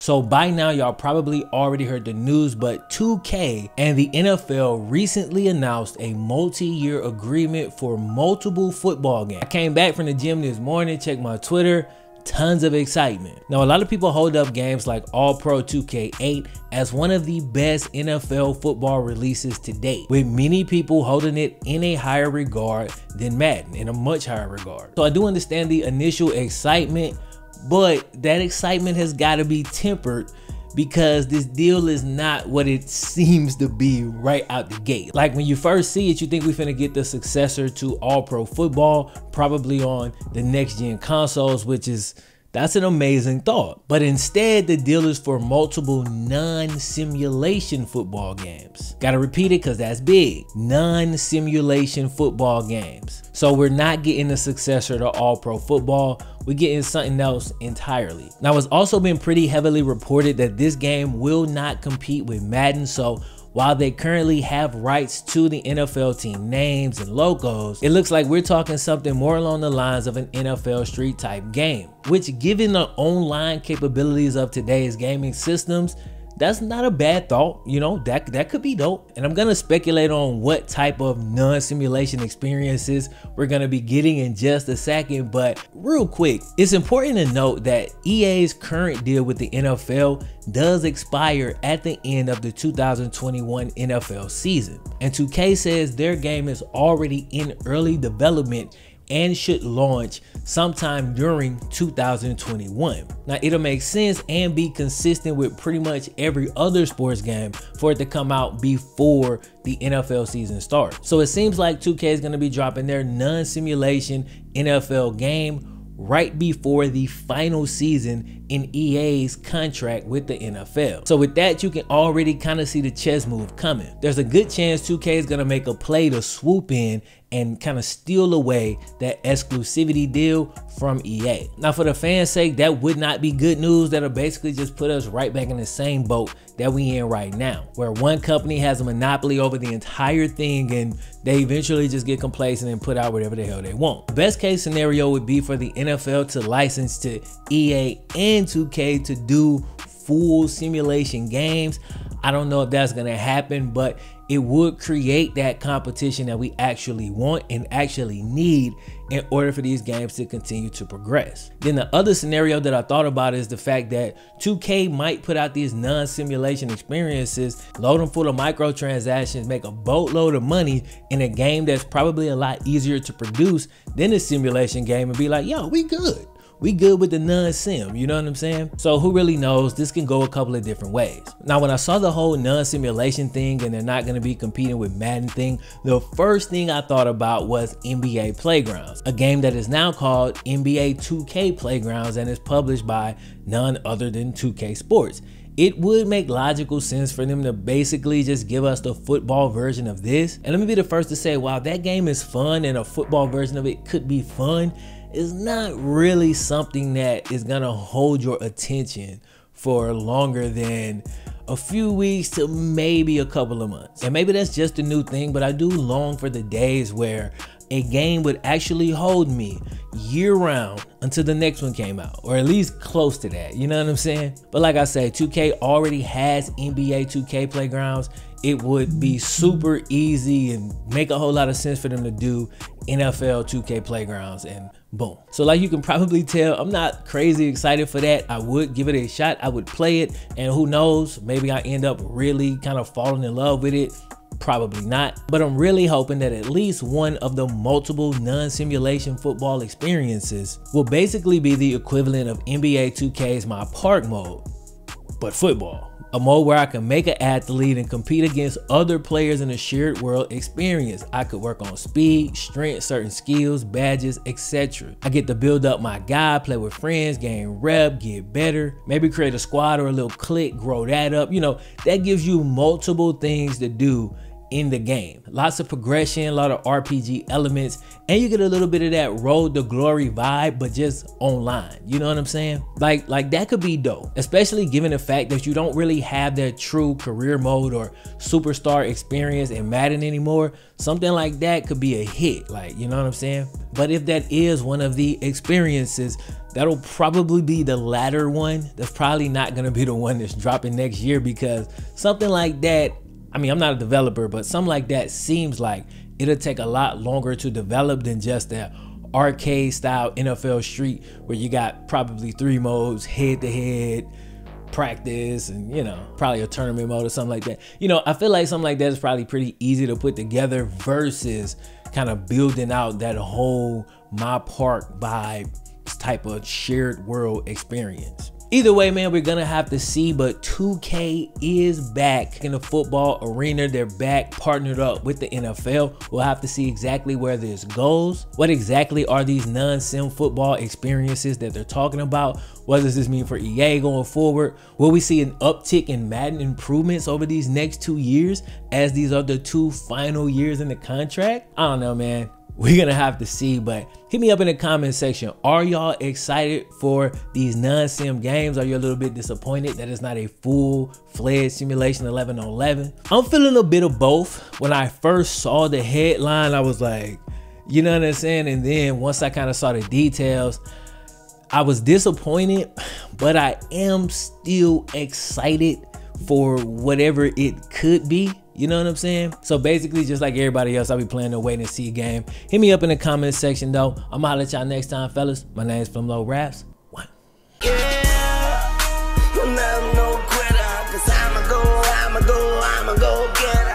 So by now, y'all probably already heard the news, but 2K and the NFL recently announced a multi-year agreement for multiple football games. I came back from the gym this morning, checked my Twitter, tons of excitement. Now, a lot of people hold up games like All-Pro 2K8 as one of the best NFL football releases to date, with many people holding it in a higher regard than Madden, in a much higher regard. So I do understand the initial excitement, but that excitement has got to be tempered because this deal is not what it seems to be right out the gate. Like when you first see it, you think we're finna get the successor to All Pro Football, probably on the next gen consoles, that's an amazing thought. But instead, the deal is for multiple non-simulation football games. Gotta repeat it because that's big. Non-simulation football games. So we're not getting the successor to All Pro Football. We're getting something else entirely. Now, it's also been pretty heavily reported that this game will not compete with Madden. So while they currently have rights to the NFL team names and logos, it looks like we're talking something more along the lines of an NFL Street type game, which, given the online capabilities of today's gaming systems, that's not a bad thought. You know, that could be dope. And I'm gonna speculate on what type of non-simulation experiences we're gonna be getting in just a second, but real quick, it's important to note that EA's current deal with the NFL does expire at the end of the 2021 NFL season. And 2K says their game is already in early development and should launch sometime during 2021. Now, it'll make sense and be consistent with pretty much every other sports game for it to come out before the NFL season starts. So it seems like 2K is going to be dropping their non-simulation NFL game right before the final season in EA's contract with the NFL. So with that, you can already kind of see the chess move coming. There's a good chance 2K is going to make a play to swoop in and kind of steal away that exclusivity deal from EA. Now, for the fans' sake, that would not be good news. That'll basically just put us right back in the same boat that we in right now, where one company has a monopoly over the entire thing and they eventually just get complacent and put out whatever the hell they want. The best case scenario would be for the NFL to license to EA and 2K to do full simulation games. I don't know if that's gonna happen, but it would create that competition that we actually want and actually need in order for these games to continue to progress. Then the other scenario that I thought about is the fact that 2K might put out these non-simulation experiences, load them full of microtransactions, make a boatload of money in a game that's probably a lot easier to produce than a simulation game, and be like, yo, we good. We good with the non-sim, you know what I'm saying? So who really knows? This can go a couple of different ways. Now, when I saw the whole non-simulation thing and they're not gonna be competing with Madden thing, the first thing I thought about was NBA Playgrounds, a game that is now called NBA 2K Playgrounds and is published by none other than 2K Sports. It would make logical sense for them to basically just give us the football version of this. And let me be the first to say, while that game is fun and a football version of it could be fun, it's not really something that is gonna hold your attention for longer than a few weeks to maybe a couple of months. And maybe that's just a new thing, but I do long for the days where a game would actually hold me year round until the next one came out, or at least close to that, you know what I'm saying? But like I say, 2K already has NBA 2K Playgrounds. It would be super easy and make a whole lot of sense for them to do NFL 2K Playgrounds, and boom. So like you can probably tell, I'm not crazy excited for that. I would give it a shot, I would play it, and who knows, maybe I end up really kind of falling in love with it. Probably not, but I'm really hoping that at least one of the multiple non-simulation football experiences will basically be the equivalent of NBA 2K's My Park mode, but football. A mode where I can make an athlete and compete against other players in a shared world experience. I could work on speed, strength, certain skills, badges, etc. I get to build up my guy, play with friends, gain rep, get better, maybe create a squad or a little clique, grow that up. You know, that gives you multiple things to do in the game. Lots of progression, a lot of RPG elements, and you get a little bit of that road to glory vibe, but just online. You know what I'm saying? Like that could be dope, especially given the fact that you don't really have that true career mode or superstar experience in Madden anymore. Something like that could be a hit, like, you know what I'm saying? But if that is one of the experiences, that'll probably be the latter one. That's probably not gonna be the one that's dropping next year, because something like that, I mean, I'm not a developer, but something like that seems like it'll take a lot longer to develop than just that arcade style NFL Street where you got probably 3 modes, head to head, practice, and you know, probably a tournament mode or something like that. You know, I feel like something like that is probably pretty easy to put together versus kind of building out that whole my park vibe type of shared world experience. Either way, man, we're gonna have to see, but 2K is back in the football arena. They're back partnered up with the NFL. We'll have to see exactly where this goes. What exactly are these non-sim football experiences that they're talking about? What does this mean for EA going forward? Will we see an uptick in Madden improvements over these next 2 years, as these are the 2 final years in the contract? I don't know, man. We're gonna have to see, but hit me up in the comment section. Are y'all excited for these non-sim games? Are you a little bit disappointed that it's not a full-fledged simulation 11 on 11? I'm feeling a bit of both. When I first saw the headline, I was like, you know what I'm saying? And then once I kind of saw the details, I was disappointed, but I am still excited for whatever it could be. You know what I'm saying? So basically, just like everybody else, I'll be playing the wait and see game. Hit me up in the comment section though. I'm gonna holler at y'all next time, fellas. My name is FlemLo Raps. One. Yeah, you'll never know quitter, 'cause I'ma go get it.